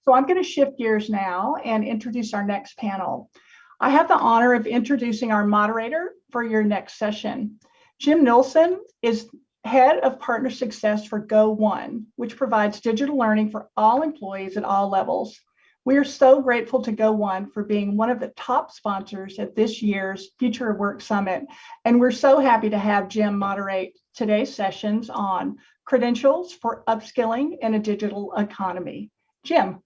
So I'm going to shift gears now and introduce our next panel. I have the honor of introducing our moderator for your next session. Jim Nilsson is Head of Partner Success for Go1, which provides digital learning for all employees at all levels. We are so grateful to Go1 for being one of the top sponsors at this year's Future of Work Summit. And we're so happy to have Jim moderate today's sessions on credentials for upskilling in a digital economy. Jim.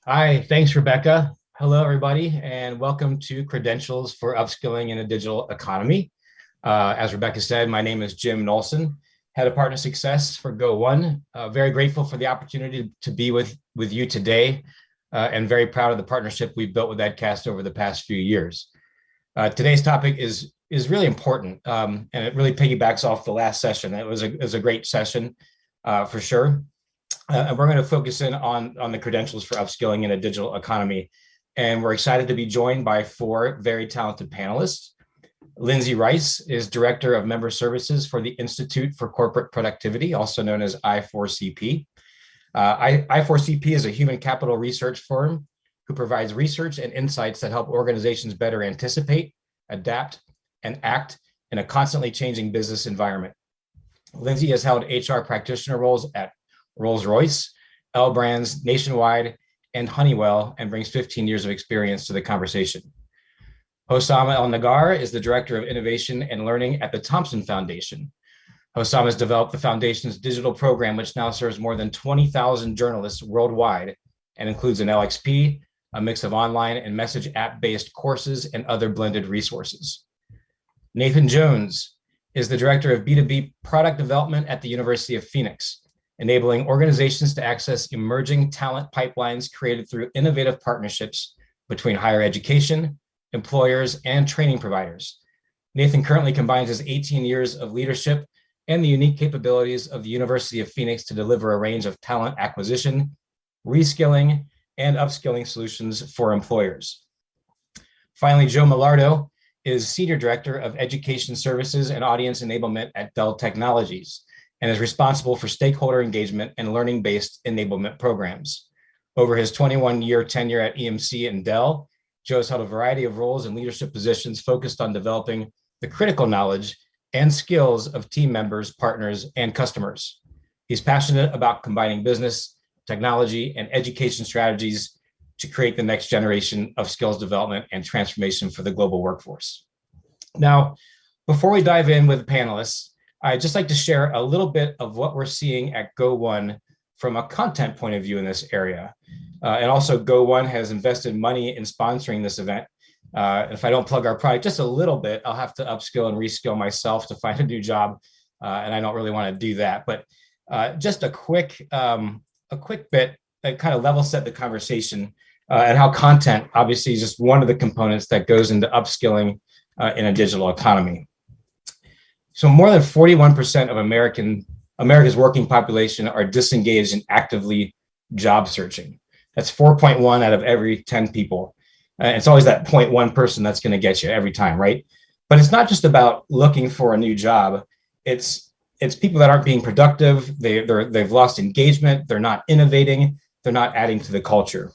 Hi, thanks, Rebecca. Hello, everybody, and welcome to Credentials for Upskilling in a Digital Economy. As Rebecca said, my name is Jim Nilsson, Head of Partner Success for Go1. Very grateful for the opportunity to be with you today, and very proud of the partnership we've built with EdCast over the past few years. Today's topic is really important, and it really piggybacks off the last session. It was a great session for sure. And we're going to focus in on the credentials for upskilling in a digital economy. And we're excited to be joined by four very talented panelists. Lindsay Rice is Director of Member Services for the Institute for Corporate Productivity, also known as I4CP. I4CP is a human capital research firm who provides research and insights that help organizations better anticipate, adapt, and act in a constantly changing business environment. Lindsay has held HR practitioner roles at Rolls-Royce, L Brands, Nationwide, and Honeywell, and brings 15 years of experience to the conversation. Hosam Negar is the Director of Innovation and Learning at the Thomson Foundation. Hosam has developed the Foundation's digital program, which now serves more than 20,000 journalists worldwide and includes an LXP, a mix of online and message app-based courses, and other blended resources. Nathan Jones is the Director of B2B Product Development at the University of Phoenix, enabling organizations to access emerging talent pipelines created through innovative partnerships between higher education, employers, and training providers. Nathan currently combines his 18 years of leadership and the unique capabilities of the University of Phoenix to deliver a range of talent acquisition, reskilling, and upskilling solutions for employers. Finally, Joe Milardo is Senior Director of Education Services and Audience Enablement at Dell Technologies, and is responsible for stakeholder engagement and learning-based enablement programs. Over his 21-year tenure at EMC and Dell, Joe has held a variety of roles and leadership positions focused on developing the critical knowledge and skills of team members, partners, and customers. He's passionate about combining business, technology, and education strategies to create the next generation of skills development and transformation for the global workforce. Now, before we dive in with the panelists, I'd just like to share a little bit of what we're seeing at Go1 from a content point of view in this area. And also Go1 has invested money in sponsoring this event. If I don't plug our product just a little bit, I'll have to upskill and reskill myself to find a new job. And I don't really want to do that. But just a quick bit that kind of level set the conversation and how content obviously is just one of the components that goes into upskilling in a digital economy. So more than 41% of America's working population are disengaged and actively job searching. That's 4.1 out of every 10 people. And it's always that 0.1 person that's going to get you every time, right? But it's not just about looking for a new job. It's people that aren't being productive. They've lost engagement. They're not innovating. They're not adding to the culture.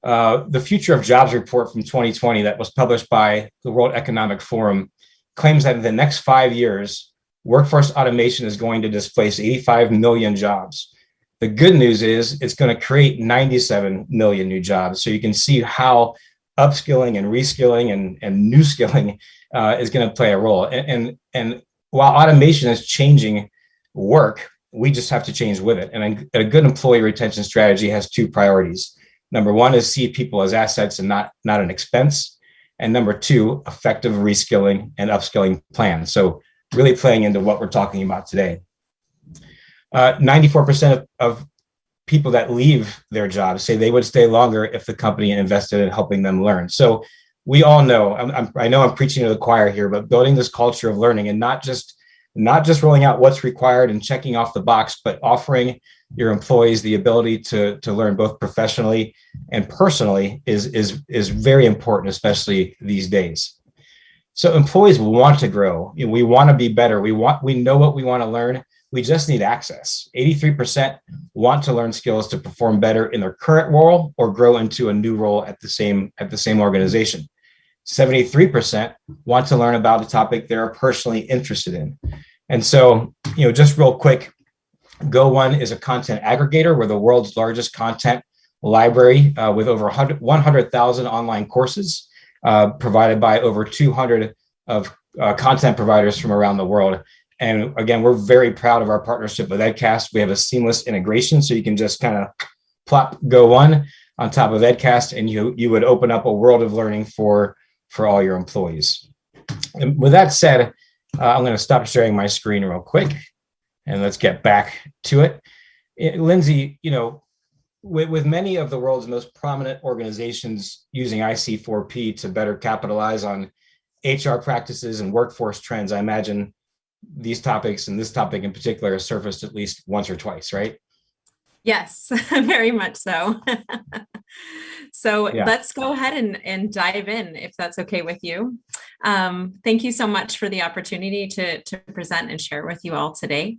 The Future of Jobs report from 2020 that was published by the World Economic Forum claims that in the next 5 years, workforce automation is going to displace 85 million jobs. The good news is it's going to create 97 million new jobs. So you can see how upskilling and reskilling and new skilling is going to play a role. And while automation is changing work, we just have to change with it. And a good employee retention strategy has two priorities. Number one is see people as assets and not an expense. And number two, effective reskilling and upskilling plans. So really playing into what we're talking about today. 94% of people that leave their jobs say they would stay longer if the company invested in helping them learn. So we all know, I know I'm preaching to the choir here, but building this culture of learning and not just rolling out what's required and checking off the box, but offering your employees the ability to learn both professionally and personally is very important, especially these days. So employees want to grow. We want to be better. We know what we want to learn. We just need access. 83% want to learn skills to perform better in their current role or grow into a new role at the same organization. 73% want to learn about a topic they're personally interested in. And so, just real quick, Go1 is a content aggregator. We're the world's largest content library with over 100,000 online courses provided by over 200 of content providers from around the world. And again, we're very proud of our partnership with Edcast. We have a seamless integration, so you can just kind of plop Go1 on top of Edcast, and you would open up a world of learning for all your employees. And with that said, I'm going to stop sharing my screen real quick, and let's get back to it. Lindsay, with many of the world's most prominent organizations using IC4P to better capitalize on HR practices and workforce trends, I imagine these topics, and this topic in particular, has surfaced at least once or twice, right? Yes, very much so. So Yeah. Let's go ahead and dive in, if that's okay with you. Thank you so much for the opportunity to present and share with you all today.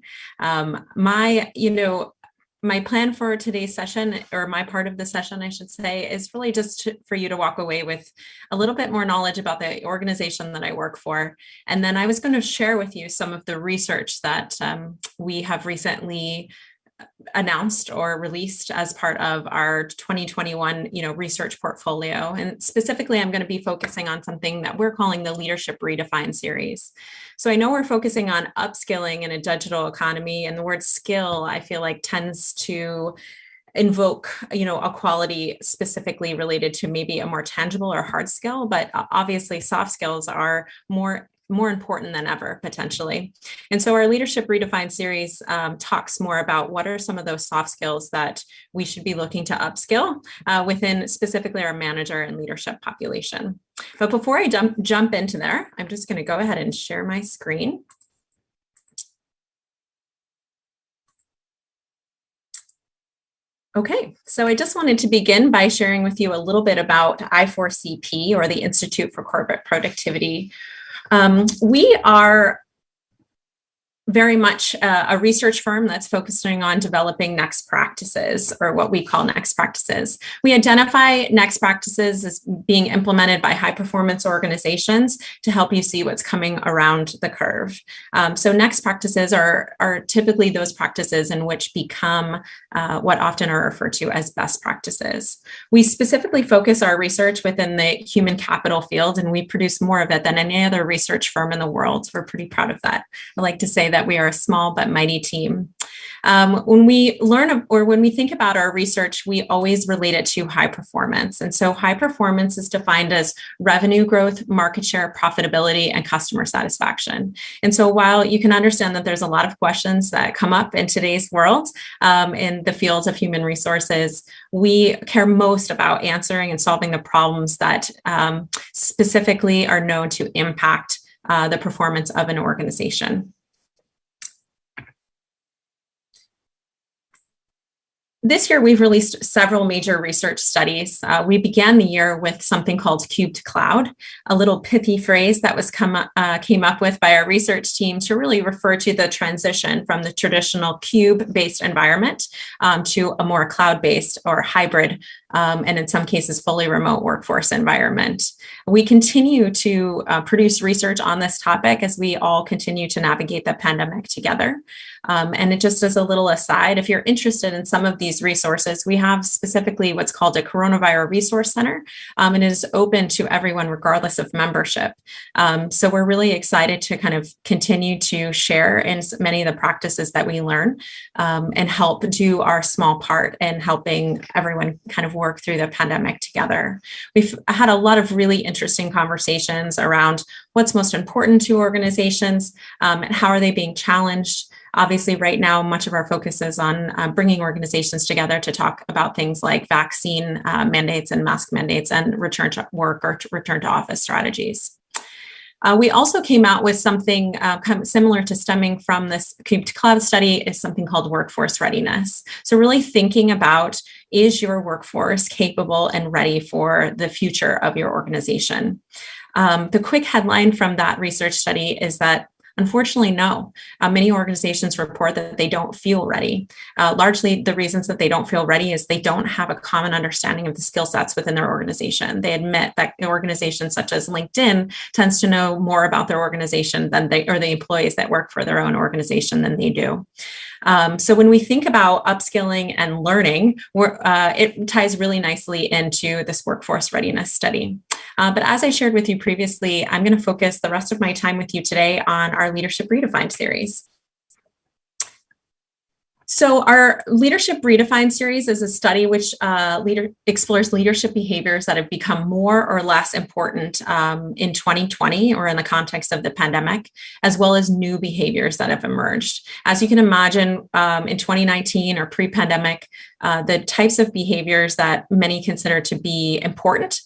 My plan for today's session, or my part of the session, I should say, is really just for you to walk away with a little bit more knowledge about the organization that I work for. And then I was going to share with you some of the research that we have recently announced or released as part of our 2021, research portfolio. And specifically, I'm going to be focusing on something that we're calling the Leadership Redefine series. So I know we're focusing on upskilling in a digital economy, and the word skill, I feel like, tends to invoke, a quality specifically related to maybe a more tangible or hard skill, but obviously soft skills are more important than ever, potentially. And so our Leadership Redefined series talks more about what are some of those soft skills that we should be looking to upskill within specifically our manager and leadership population. But before I jump into there, I'm just going to go ahead and share my screen. Okay, so I just wanted to begin by sharing with you a little bit about I4CP, or the Institute for Corporate Productivity. We are very much a research firm that's focusing on developing next practices, or what we call next practices. We identify next practices as being implemented by high performance organizations to help you see what's coming around the curve. So next practices are typically those practices in which become what often are referred to as best practices. We specifically focus our research within the human capital field, and we produce more of it than any other research firm in the world. We're pretty proud of that. I like to say that we are a small but mighty team. When we learn, or when we think about our research, we always relate it to high performance. And so high performance is defined as revenue growth, market share, profitability, and customer satisfaction. And so while you can understand that there's a lot of questions that come up in today's world in the fields of human resources, we care most about answering and solving the problems that specifically are known to impact the performance of an organization. This year, we've released several major research studies. We began the year with something called cubed cloud, a little pithy phrase that was came up with by our research team to really refer to the transition from the traditional cube-based environment to a more cloud-based or hybrid, and in some cases, fully remote workforce environment. We continue to produce research on this topic as we all continue to navigate the pandemic together. And it just as a little aside, if you're interested in some of these resources, we have specifically what's called a Coronavira Resource Center, and it is open to everyone regardless of membership. So we're really excited to kind of continue to share in many of the practices that we learn and help do our small part in helping everyone kind of work through the pandemic together. We've had a lot of really interesting conversations around what's most important to organizations and how are they being challenged. Obviously, right now, much of our focus is on bringing organizations together to talk about things like vaccine mandates and mask mandates and return to work or return to office strategies. We also came out with something kind of similar to stemming from this cubed cloud study is something called workforce readiness. So really thinking about, is your workforce capable and ready for the future of your organization? The quick headline from that research study is that unfortunately, no. Many organizations report that they don't feel ready. Largely, the reasons that they don't feel ready is they don't have a common understanding of the skill sets within their organization. They admit that organizations such as LinkedIn tends to know more about their organization than the employees that work for their own organization than they do. So when we think about upskilling and learning, it ties really nicely into this workforce readiness study. But as I shared with you previously, I'm going to focus the rest of my time with you today on our Leadership Redefined series. So our Leadership Redefined series is a study which explores leadership behaviors that have become more or less important in 2020 or in the context of the pandemic, as well as new behaviors that have emerged. As you can imagine, in 2019 or pre-pandemic, the types of behaviors that many consider to be important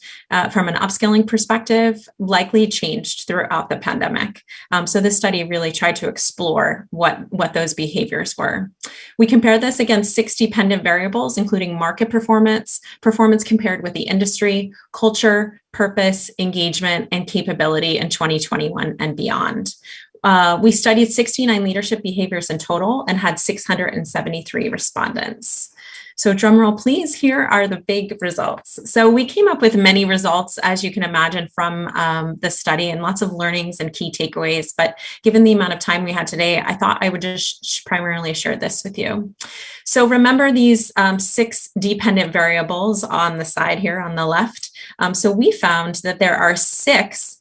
from an upskilling perspective likely changed throughout the pandemic. So this study really tried to explore what those behaviors were. We compared this against 6 dependent variables, including market performance, performance compared with the industry, culture, purpose, engagement, and capability in 2021 and beyond. We studied 69 leadership behaviors in total and had 673 respondents. So drum roll, please. Here are the big results. So we came up with many results, as you can imagine, from the study and lots of learnings and key takeaways. But given the amount of time we had today, I thought I would just primarily share this with you. So remember these 6 dependent variables on the side here on the left. So we found that there are 6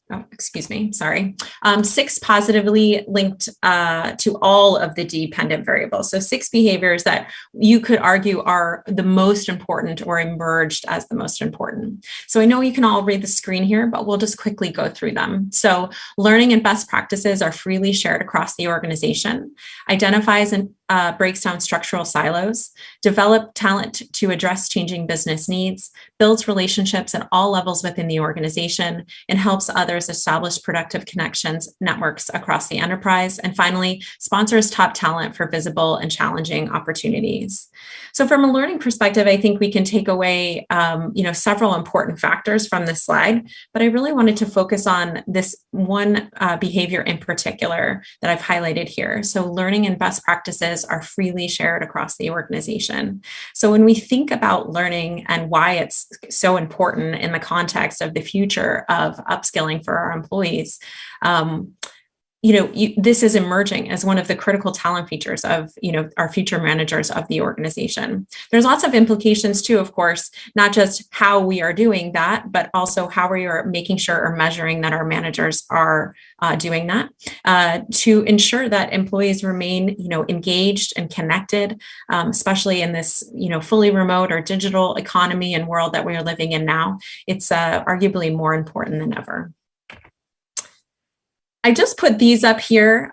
positively linked to all of the dependent variables. So 6 behaviors that you could argue are the most important or emerged as the most important. So I know you can all read the screen here, but we'll just quickly go through them. So learning and best practices are freely shared across the organization, identifies and breaks down structural silos, develop talent to address changing business needs, builds relationships at all levels within the organization, and helps others establish productive connections, networks across the enterprise, and finally, sponsors top talent for visible and challenging opportunities. So from a learning perspective, I think we can take away several important factors from this slide, but I really wanted to focus on this one behavior in particular that I've highlighted here. So learning and best practices are freely shared across the organization. So when we think about learning and why it's so important in the context of the future of upskilling for our employees, this is emerging as one of the critical talent features of, our future managers of the organization. There's lots of implications too, of course, not just how we are doing that, but also how we are making sure or measuring that our managers are doing that to ensure that employees remain, engaged and connected, especially in this, fully remote or digital economy and world that we are living in now. It's arguably more important than ever. I just put these up here,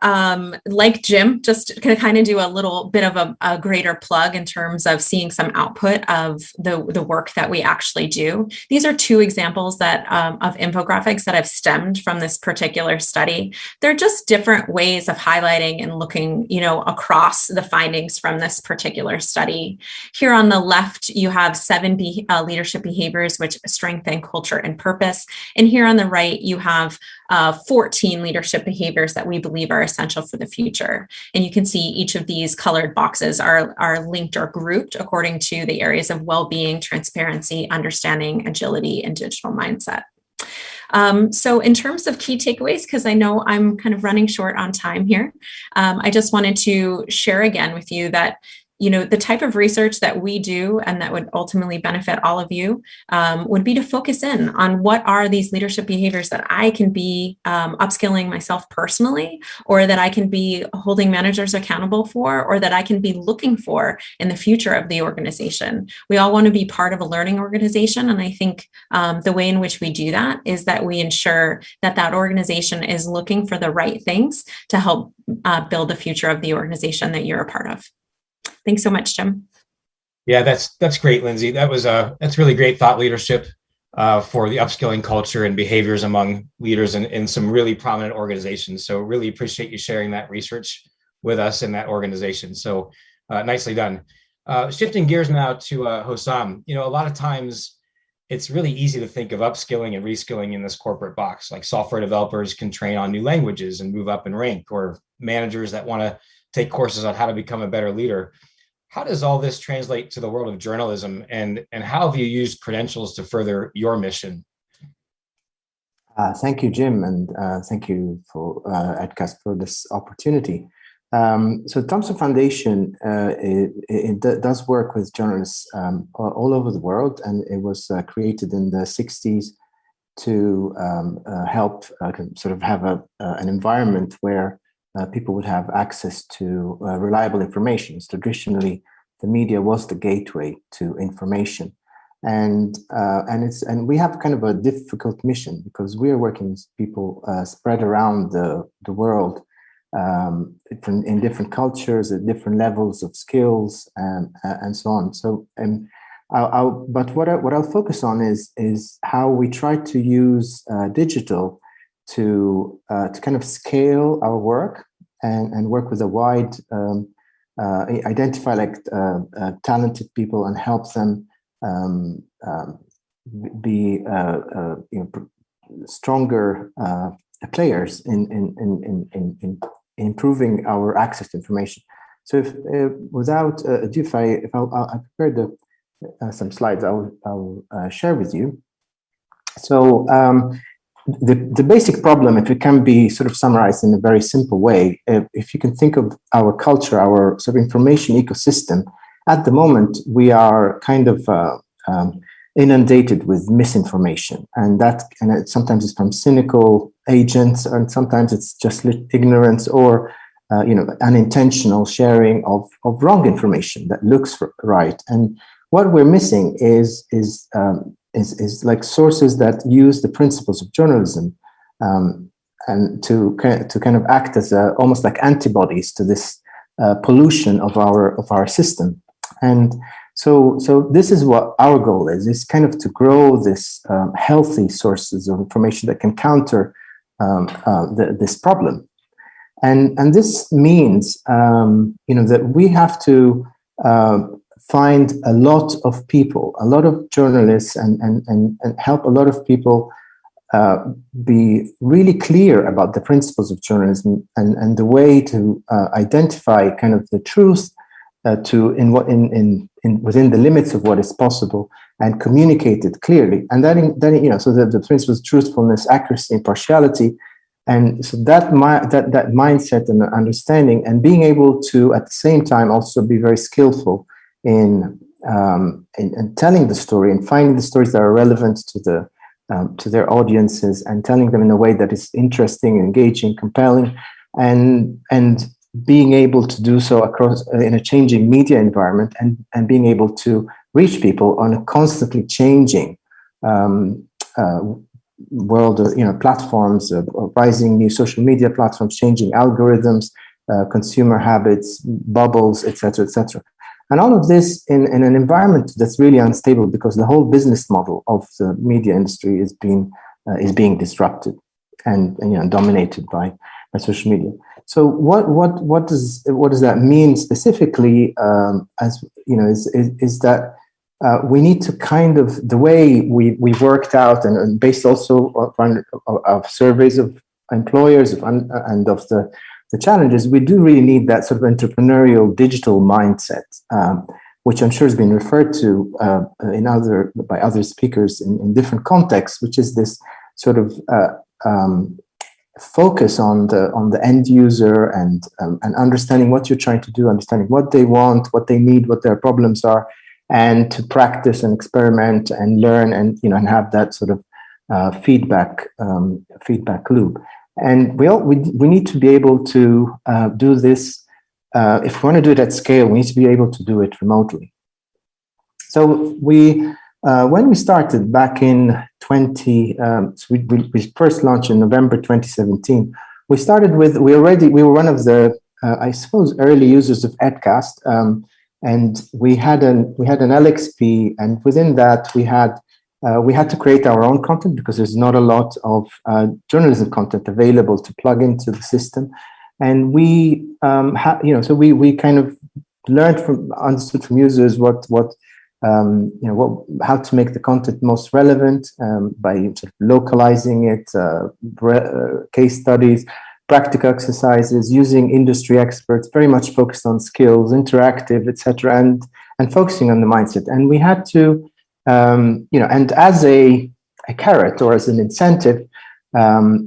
like Jim, just to kind of do a little bit of a greater plug in terms of seeing some output of the work that we actually do. These are 2 examples that of infographics that have stemmed from this particular study. They're just different ways of highlighting and looking, across the findings from this particular study. Here on the left, you have 7 leadership behaviors which strengthen culture and purpose. And here on the right, you have 14 leadership behaviors that we believe are essential for the future. And you can see each of these colored boxes are linked or grouped according to the areas of well-being, transparency, understanding, agility, and digital mindset. So in terms of key takeaways, because I know I'm kind of running short on time here, I just wanted to share again with you that the type of research that we do and that would ultimately benefit all of you would be to focus in on what are these leadership behaviors that I can be upskilling myself personally, or that I can be holding managers accountable for, or that I can be looking for in the future of the organization. We all want to be part of a learning organization. And I think the way in which we do that is that we ensure that that organization is looking for the right things to help build the future of the organization that you're a part of. Thanks so much, Jim. Yeah, that's great, Lindsay. That's really great thought leadership for the upskilling culture and behaviors among leaders in some really prominent organizations. So really appreciate you sharing that research with us in that organization. So nicely done. Shifting gears now to Hosam. A lot of times it's really easy to think of upskilling and reskilling in this corporate box. Like software developers can train on new languages and move up in rank, or managers that want to take courses on how to become a better leader. How does all this translate to the world of journalism, and how have you used credentials to further your mission? Thank you, Jim, and thank you for AdCast for this opportunity. So Thomson Foundation, it does work with journalists all over the world, and it was created in the 60s to help sort of have an environment where people would have access to reliable information. So traditionally, the media was the gateway to information. And we have kind of a difficult mission because we are working with people spread around the world, in different cultures, at different levels of skills, and so on. So, but what I'll focus on is how we try to use digital to kind of scale our work and work with a wide, identify like talented people and help them be stronger players in improving our access to information. So if without ado, if I prepared some slides I'll share with you. So the basic problem, if it can be sort of summarized in a very simple way, if you can think of our culture, our sort of information ecosystem, at the moment we are kind of inundated with misinformation, and sometimes it's from cynical agents, and sometimes it's just ignorance or unintentional sharing of wrong information that looks right. And what we're missing is like sources that use the principles of journalism and to kind of act as almost like antibodies to this pollution of our system. And so this is what our goal is kind of to grow this healthy sources of information that can counter this problem. And this means that we have to find a lot of people, a lot of journalists, and help a lot of people be really clear about the principles of journalism and the way to identify kind of the truth within the limits of what is possible, and communicate it clearly. And then so the principles of truthfulness, accuracy, impartiality, and so that mindset and understanding, and being able to at the same time also be very skillful in telling the story and finding the stories that are relevant to their audiences, and telling them in a way that is interesting, engaging, compelling, and being able to do so across in a changing media environment, and being able to reach people on a constantly changing world of platforms, rising new social media platforms, changing algorithms, consumer habits, bubbles, etc., etc. And all of this in an environment that's really unstable, because the whole business model of the media industry is being disrupted and dominated by social media. So what does that mean specifically? As you know, is that we need to kind of, the way we worked out, and based also of surveys of employers and of the challenges, we do really need that sort of entrepreneurial digital mindset, which I'm sure has been referred to by other speakers in different contexts, which is this sort of focus on the end user and understanding what you're trying to do, understanding what they want, what they need, what their problems are, and to practice and experiment and learn and have that sort of feedback loop. And we need to be able to do this. If we want to do it at scale, we need to be able to do it remotely. So when we started back in we first launched in November 2017. We started with, we were one of the I suppose early users of AdCast, and we had an LXP, and within that we had to create our own content, because there's not a lot of journalism content available to plug into the system. And we so we kind of understood from users what how to make the content most relevant by sort of localizing it, case studies, practical exercises, using industry experts, very much focused on skills, interactive, etc., and focusing on the mindset. And we had to, and as a carrot or as an incentive,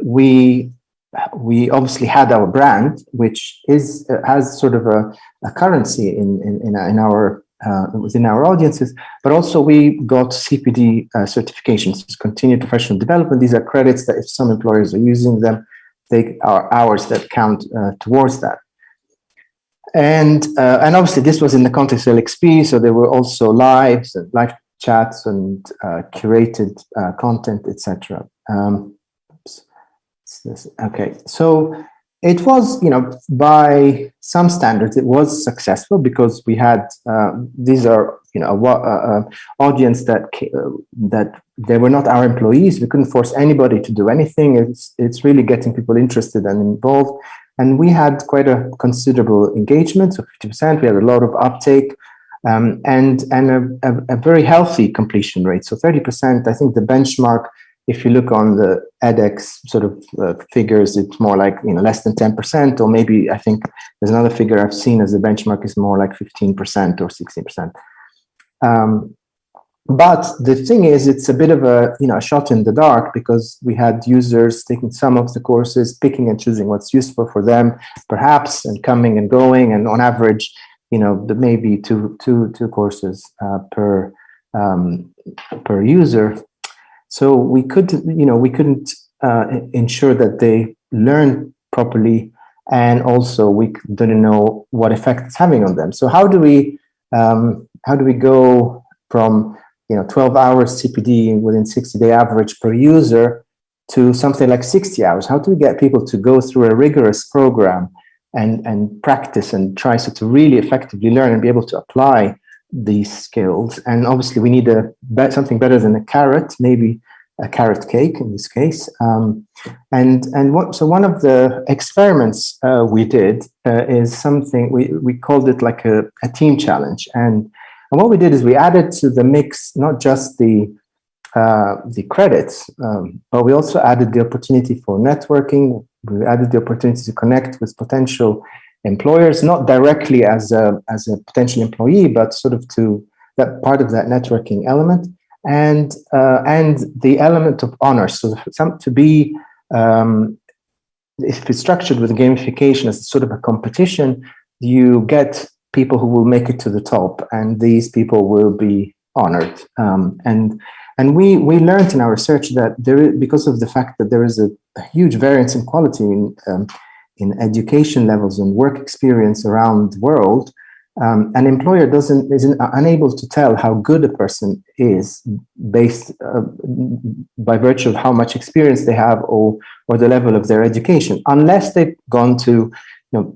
we obviously had our brand, which has sort of a currency in our within our audiences, but also we got CPD certifications, continued professional development. These are credits that if some employers are using them, they are hours that count towards that. And obviously this was in the context of LXP, so there were also live chats and curated content, etc. Okay, so it was, by some standards, it was successful because we had these are, audience that they were not our employees. We couldn't force anybody to do anything. It's really getting people interested and involved. And we had quite a considerable engagement, so 50%. We had a lot of uptake and a very healthy completion rate. So 30%, I think the benchmark, if you look on the edX sort of figures, it's more like less than 10%, or maybe I think there's another figure I've seen as the benchmark is more like 15% or 16%. But the thing is, it's a bit of a shot in the dark because we had users taking some of the courses, picking and choosing what's useful for them, perhaps, and coming and going, and on average, maybe two courses per user. So we couldn't ensure that they learn properly, and also we didn't know what effect it's having on them. So how do we go from 12 hours CPD within 60-day average per user to something like 60 hours? How do we get people to go through a rigorous program and practice and try to really effectively learn and be able to apply these skills? And obviously we need something better than a carrot, maybe a carrot cake in this case. So one of the experiments we did is something we called it like a team challenge. And what we did is we added to the mix not just the credits, but we also added the opportunity for networking. We added the opportunity to connect with potential employers, not directly as a potential employee, but sort of to that part of that networking element, and the element of honor. So to be, if it's structured with gamification as sort of a competition, you get people who will make it to the top, and these people will be honored. And we learned in our research that because of the fact that there is a huge variance in quality in education levels and work experience around the world, an employer is unable to tell how good a person is based by virtue of how much experience they have or the level of their education, unless they've gone to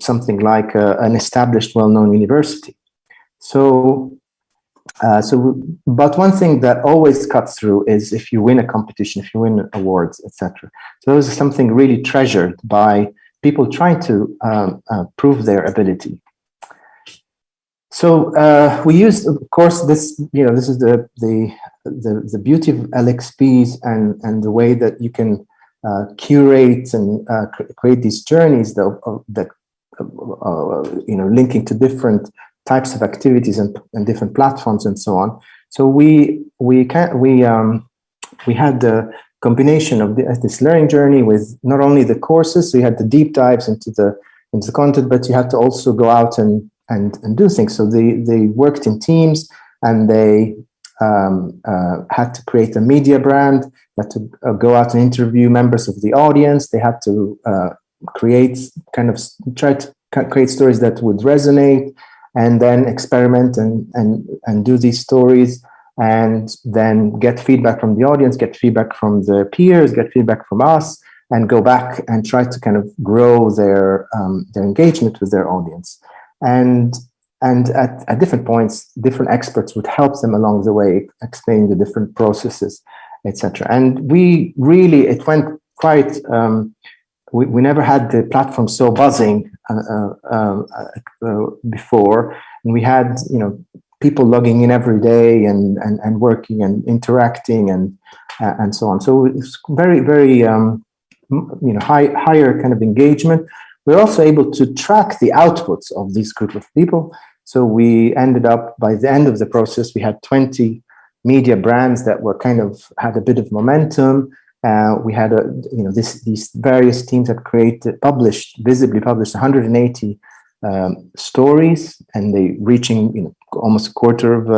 something like an established, well-known university. But one thing that always cuts through is if you win a competition, if you win awards, etc. So those are something really treasured by people trying to prove their ability. So we used, of course, this. This is the beauty of LXPs and the way that you can curate and create these journeys that linking to different types of activities and different platforms and so on. So we had the combination of this learning journey with not only the courses, so you had the deep dives into the content, but you had to also go out and do things. So they worked in teams, and they had to create a media brand. They had to go out and interview members of the audience. They had to try to create stories that would resonate, and then experiment and do these stories, and then get feedback from the audience, get feedback from the peers, get feedback from us, and go back and try to kind of grow their engagement with their audience. And at different points, different experts would help them along the way, explain the different processes, etc. And it went quite. We never had the platform so buzzing before, and we had people logging in every day and working and interacting and so on. So it's very, very higher kind of engagement. We're also able to track the outputs of this group of people. So we ended up, by the end of the process, we had 20 media brands that were had a bit of momentum. We had these various teams that visibly published 180 stories, and they reaching almost a quarter of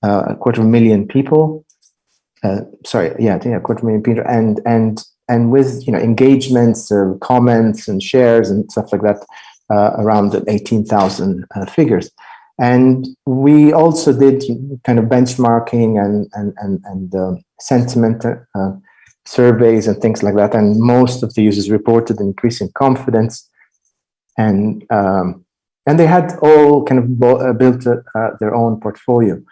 a million people. I think a quarter million people, and with engagements, comments, and shares and stuff like that, around 18,000 figures. And we also did kind of benchmarking and sentiment surveys and things like that. And most of the users reported increasing confidence, and they had all kind of built their own portfolio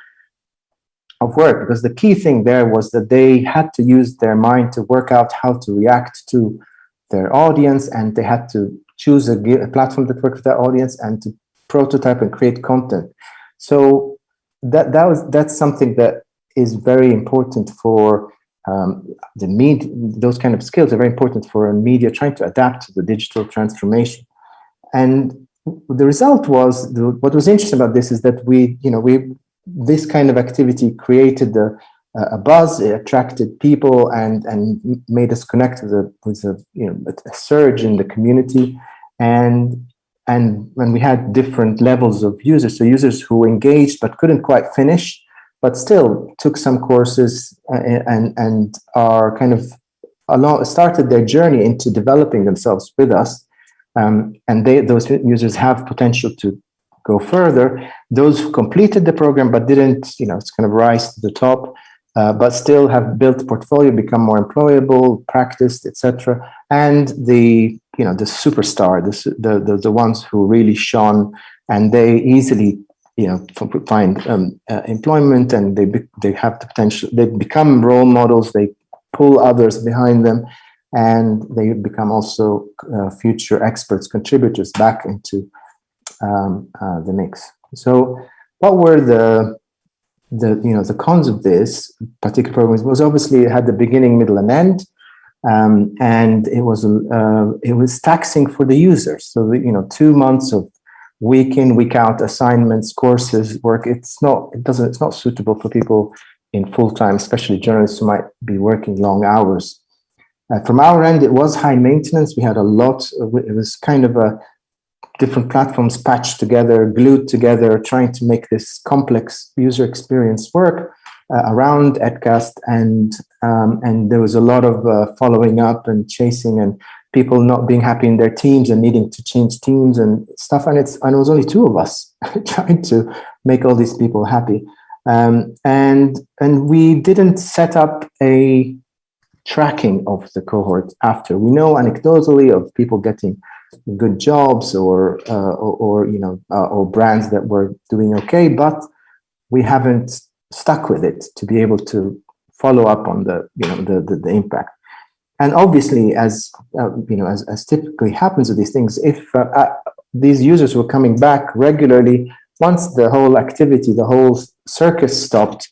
of work, because the key thing there was that they had to use their mind to work out how to react to their audience, and they had to choose a platform that worked with their audience and to prototype and create content. So that's something that is very important for the media. Those kind of skills are very important for a media trying to adapt to the digital transformation. And the result was, what was interesting about this is that this kind of activity created a buzz. It attracted people and made us connect with a surge in the community. And when we had different levels of users, so users who engaged but couldn't quite finish, but still took some courses and are kind of started their journey into developing themselves with us. And those users have potential to go further. Those who completed the program but didn't, it's kind of rise to the top, but still have built portfolio, become more employable, practiced, etc. And the superstar, the ones who really shone, and they easily find employment, and they have the potential. They become role models. They pull others behind them, and they become also future experts, contributors back into the mix. So, what were the cons of this particular program? Was obviously it had the beginning, middle, and end, and it was taxing for the users. So 2 months of week in, week out assignments, courses, work. It's not suitable for people in full time, especially journalists who might be working long hours. From our end, it was high maintenance. We had a lot. It was kind of a different platforms patched together, glued together, trying to make this complex user experience work around Edcast, and there was a lot of following up and chasing, and people not being happy in their teams and needing to change teams and stuff. And it was only 2 of us trying to make all these people happy, and we didn't set up a tracking of the cohort after. We know anecdotally of people getting good jobs or brands that were doing okay, but we haven't stuck with it to be able to follow up on the impact. And obviously, as typically happens with these things, if these users were coming back regularly, once the whole activity, the whole circus stopped,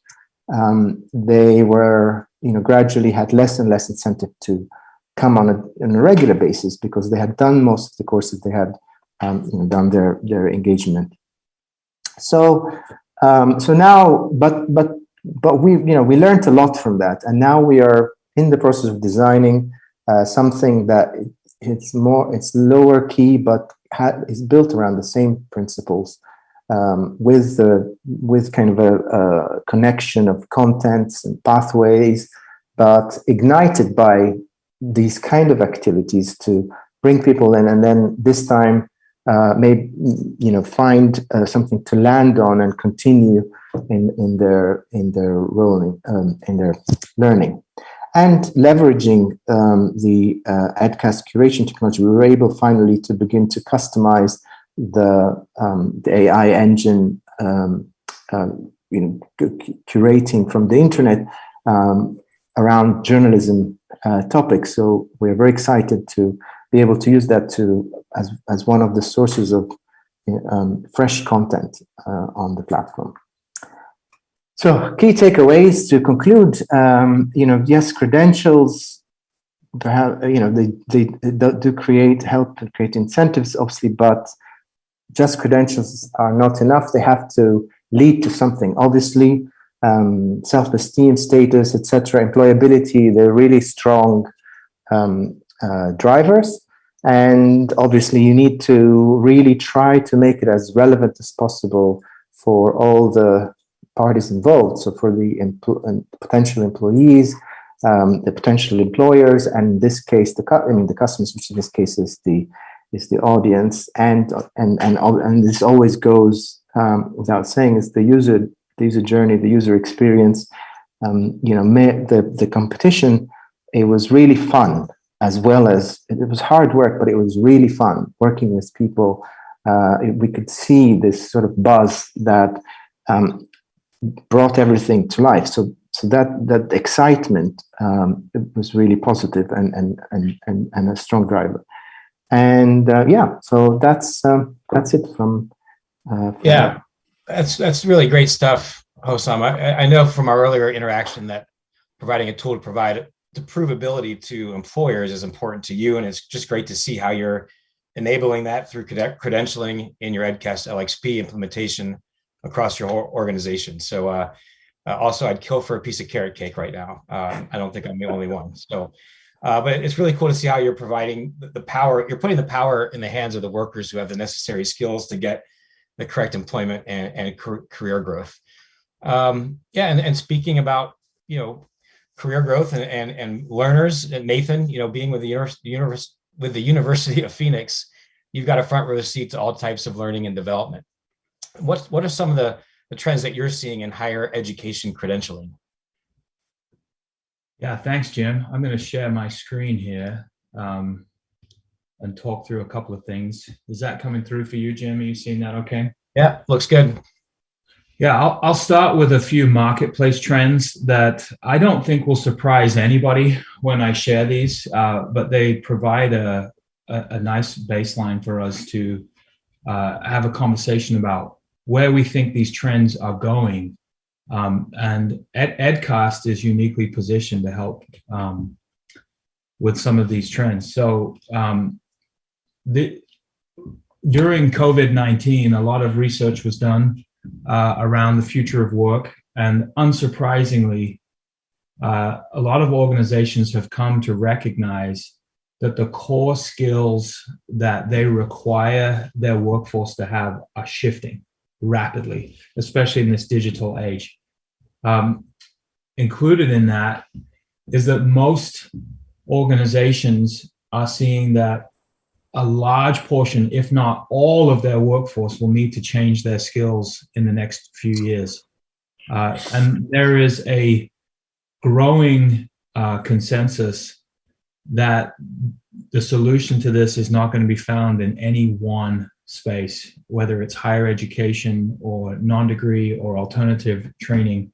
they were gradually had less and less incentive to come on a regular basis, because they had done most of the courses, they had done their engagement. So now, but we learned a lot from that, and now we are in the process of designing something that it's lower key, but is built around the same principles, with kind of a connection of contents and pathways, but ignited by these kind of activities to bring people in, and then this time maybe find something to land on and continue in their role in their learning. And leveraging the Edcast curation technology, we were able finally to begin to customize the AI engine, curating from the internet around journalism topics. So we're very excited to be able to use that as one of the sources of fresh content on the platform. So key takeaways to conclude, yes, credentials, perhaps, they do help to create incentives, obviously, but just credentials are not enough. They have to lead to something. Obviously, self-esteem, status, etc., employability, they're really strong drivers. And obviously, you need to really try to make it as relevant as possible for all the parties involved. So for the potential employees, the potential employers, and in this case, the customers, which in this case is the audience, and this always goes without saying, is the user journey, the user experience. The competition, it was really fun, as well as it was hard work, but it was really fun working with people. We could see this sort of buzz that brought everything to life. So that excitement, it was really positive and a strong driver. And so that's it from that's really great stuff, Hosam. I know from our earlier interaction that providing a tool to provide the provability to employers is important to you, and it's just great to see how you're enabling that through credentialing in your EdCast LXP implementation across your whole organization. So also, I'd kill for a piece of carrot cake right now. I don't think I'm the only one. So, but it's really cool to see how you're providing the power. You're putting the power in the hands of the workers who have the necessary skills to get the correct employment and career growth. And speaking about career growth and learners, and Nathan, being with the University of Phoenix, you've got a front row seat to all types of learning and development. What are some of the trends that you're seeing in higher education credentialing? Yeah, thanks, Jim. I'm going to share my screen here and talk through a couple of things. Is that coming through for you, Jim? Are you seeing that okay? Yeah, looks good. Yeah, I'll start with a few marketplace trends that I don't think will surprise anybody when I share these, but they provide a nice baseline for us to have a conversation about where we think these trends are going. And EdCast is uniquely positioned to help with some of these trends. So during COVID-19, a lot of research was done around the future of work. And unsurprisingly, a lot of organizations have come to recognize that the core skills that they require their workforce to have are shifting rapidly, especially in this digital age. Included in that is that most organizations are seeing that a large portion, if not all of their workforce, will need to change their skills in the next few years. And there is a growing consensus that the solution to this is not going to be found in any one space, whether it's higher education or non-degree or alternative training.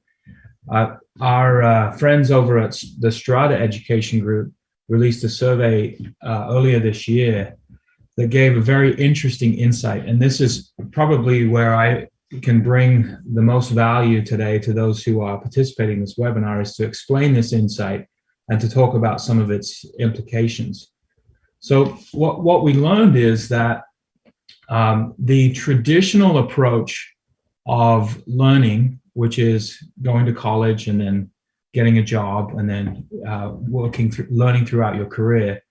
Our friends over at the Strata Education Group released a survey earlier this year that gave a very interesting insight. And this is probably where I can bring the most value today to those who are participating in this webinar, is to explain this insight and to talk about some of its implications. So what we learned is that the traditional approach of learning, which is going to college and then getting a job and then learning throughout your career,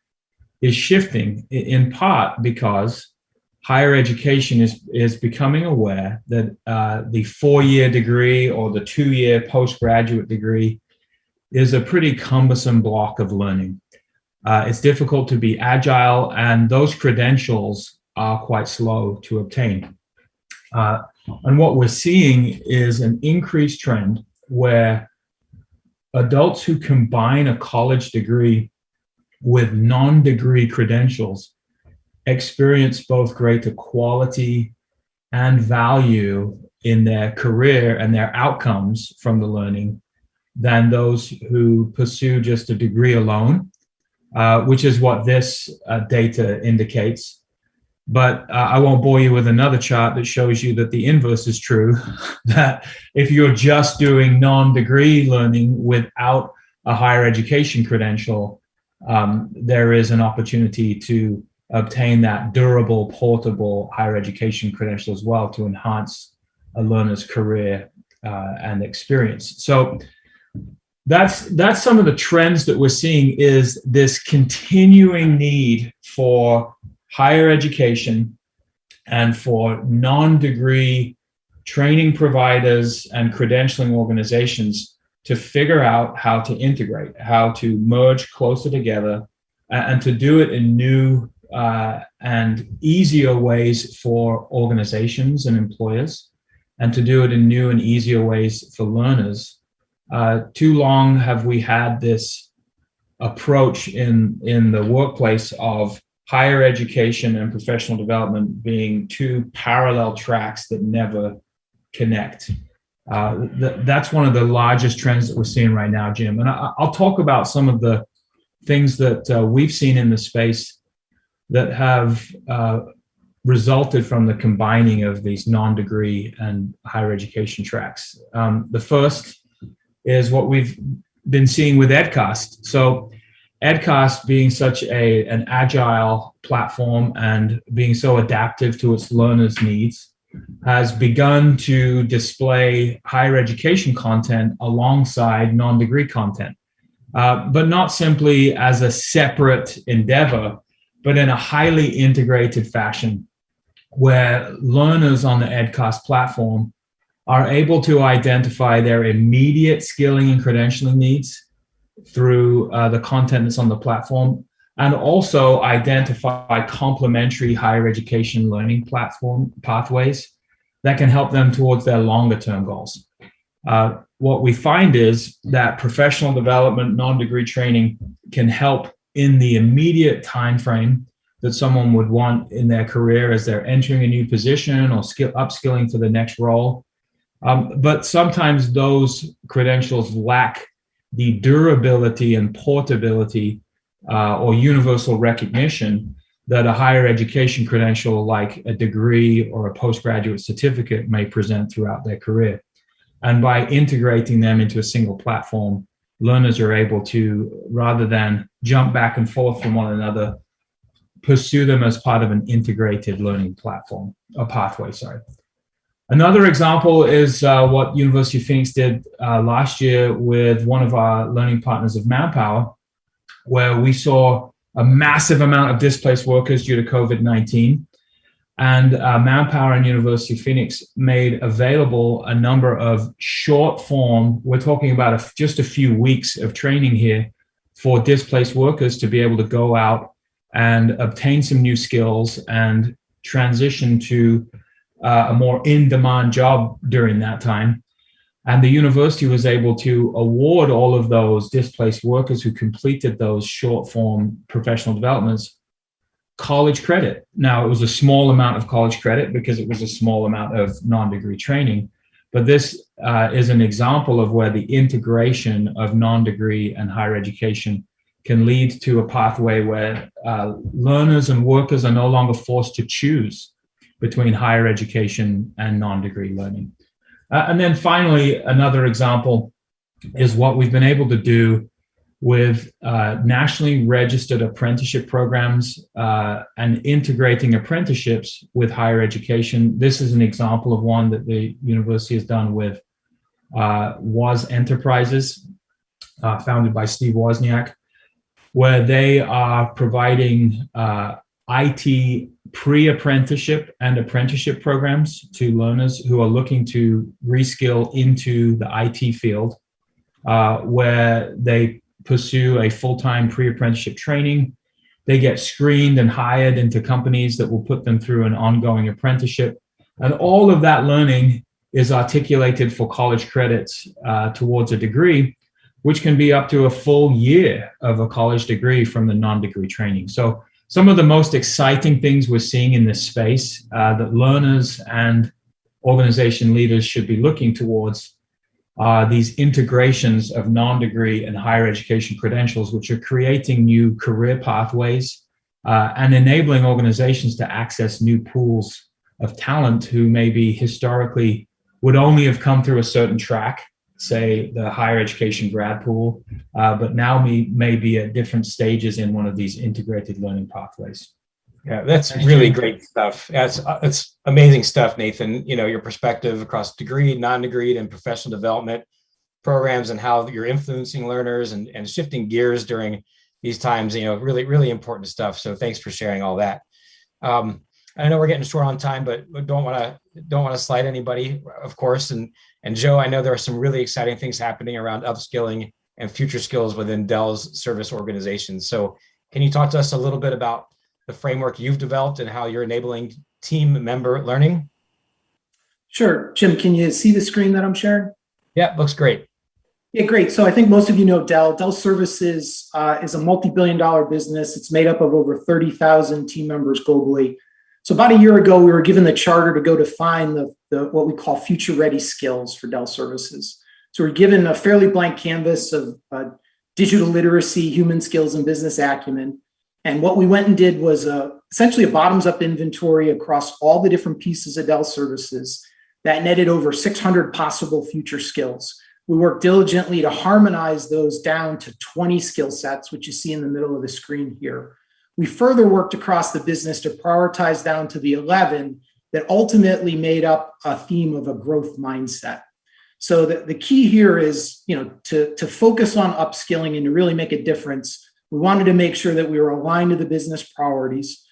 is shifting in part because higher education is becoming aware that the 4-year degree or the 2-year postgraduate degree is a pretty cumbersome block of learning. It's difficult to be agile, and those credentials are quite slow to obtain. And what we're seeing is an increased trend where adults who combine a college degree with non-degree credentials experience both greater quality and value in their career and their outcomes from the learning than those who pursue just a degree alone, which is what this data indicates. But I won't bore you with another chart that shows you that the inverse is true, that if you're just doing non-degree learning without a higher education credential, there is an opportunity to obtain that durable, portable higher education credential as well to enhance a learner's career and experience. So that's some of the trends that we're seeing, is this continuing need for higher education and for non-degree training providers and credentialing organizations to figure out how to integrate, how to merge closer together, and to do it in new and easier ways for organizations and employers, and to do it in new and easier ways for learners. Too long have we had this approach in the workplace of higher education and professional development being two parallel tracks that never connect. That's one of the largest trends that we're seeing right now, Jim. And I'll talk about some of the things that we've seen in the space that have resulted from the combining of these non-degree and higher education tracks. The first is what we've been seeing with EdCast. So EdCast, being such an agile platform and being so adaptive to its learners' needs, has begun to display higher education content alongside non-degree content, but not simply as a separate endeavor, but in a highly integrated fashion, where learners on the EdCast platform are able to identify their immediate skilling and credentialing needs through the content that's on the platform, and also identify complementary higher education learning platform pathways that can help them towards their longer term goals. What we find is that professional development, non-degree training can help in the immediate time frame that someone would want in their career as they're entering a new position or upskilling for the next role. But sometimes those credentials lack the durability and portability or universal recognition that a higher education credential like a degree or a postgraduate certificate may present throughout their career. And by integrating them into a single platform, learners are able to, rather than jump back and forth from one another, pursue them as part of an integrated learning platform, or pathway, sorry. Another example is what University of Phoenix did last year with one of our learning partners of Manpower, where we saw a massive amount of displaced workers due to COVID-19. And Manpower and University of Phoenix made available a number of short form, we're talking about just a few weeks of training here, for displaced workers to be able to go out and obtain some new skills and transition to a more in-demand job during that time. And the university was able to award all of those displaced workers who completed those short-form professional developments college credit. Now, it was a small amount of college credit because it was a small amount of non-degree training, but this is an example of where the integration of non-degree and higher education can lead to a pathway where learners and workers are no longer forced to choose between higher education and non-degree learning. And then finally, another example is what we've been able to do with nationally registered apprenticeship programs and integrating apprenticeships with higher education. This is an example of one that the university has done with Woz Enterprises, founded by Steve Wozniak, where they are providing IT pre-apprenticeship and apprenticeship programs to learners who are looking to reskill into the IT field, where they pursue a full-time pre-apprenticeship training. They get screened and hired into companies that will put them through an ongoing apprenticeship. And all of that learning is articulated for college credits towards a degree, which can be up to a full year of a college degree from the non-degree training. So some of the most exciting things we're seeing in this space that learners and organization leaders should be looking towards are these integrations of non-degree and higher education credentials, which are creating new career pathways and enabling organizations to access new pools of talent who maybe historically would only have come through a certain track, say the higher education grad pool, but now may be at different stages in one of these integrated learning pathways. Yeah, that's really great stuff. It's amazing stuff, Nathan. You know, your perspective across degree, non-degree, and professional development programs and how you're influencing learners and shifting gears during these times, you know, really, really important stuff. So thanks for sharing all that. I know we're getting short on time, but don't want to slight anybody, of course. And Joe, I know there are some really exciting things happening around upskilling and future skills within Dell's service organizations. So can you talk to us a little bit about the framework you've developed and how you're enabling team member learning? Sure. Jim, can you see the screen that I'm sharing? Yeah, looks great. Yeah, great. So I think most of you know Dell. Dell Services is a multi-billion-dollar business. It's made up of over 30,000 team members globally. So about a year ago, we were given the charter to go define the what we call future-ready skills for Dell Services. So we're given a fairly blank canvas of digital literacy, human skills, and business acumen. And what we went and did was essentially a bottoms-up inventory across all the different pieces of Dell Services that netted over 600 possible future skills. We worked diligently to harmonize those down to 20 skill sets, which you see in the middle of the screen here. We further worked across the business to prioritize down to the 11 that ultimately made up a theme of a growth mindset. So the key here is, to focus on upskilling and to really make a difference. We wanted to make sure that we were aligned to the business priorities.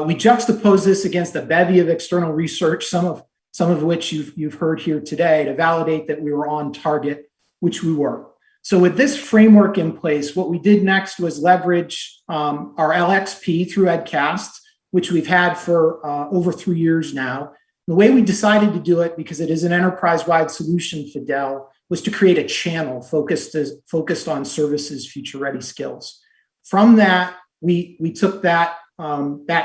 We juxtaposed this against a bevy of external research, some of which you've heard here today, to validate that we were on target, which we were. So with this framework in place, what we did next was leverage our LXP through EdCast, which we've had for over 3 years now. The way we decided to do it, because it is an enterprise-wide solution for Dell, was to create a channel focused on services future-ready skills. From that, we took that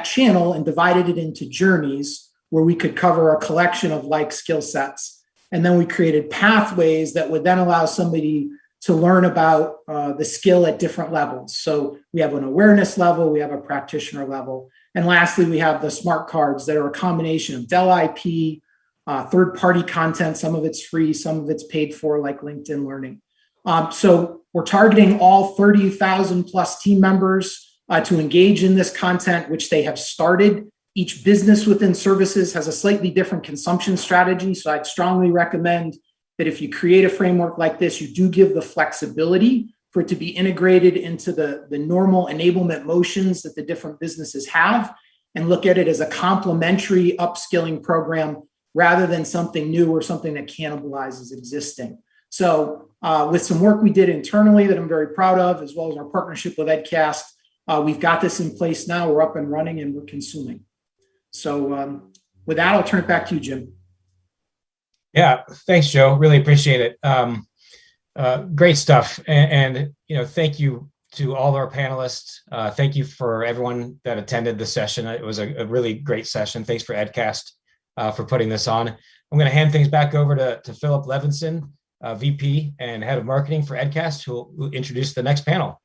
channel and divided it into journeys where we could cover a collection of like skill sets. And then we created pathways that would then allow somebody to learn about the skill at different levels. So we have an awareness level, we have a practitioner level. And lastly, we have the smart cards that are a combination of Dell IP, third-party content. Some of it's free, some of it's paid for, like LinkedIn Learning. So we're targeting all 30,000 plus team members to engage in this content, which they have started. Each business within services has a slightly different consumption strategy. So I'd strongly recommend that if you create a framework like this, you do give the flexibility for it to be integrated into the normal enablement motions that the different businesses have, and look at it as a complementary upskilling program rather than something new or something that cannibalizes existing. So with some work we did internally that I'm very proud of, as well as our partnership with EdCast, we've got this in place now. We're up and running and we're consuming. So with that, I'll turn it back to you, Jim. Yeah, thanks, Joe. Really appreciate it. Great stuff. And thank you to all of our panelists. Thank you for everyone that attended the session. It was a really great session. Thanks for EdCast for putting this on. I'm going to hand things back over to Philip Levinson, VP and Head of Marketing for EdCast, who will introduce the next panel.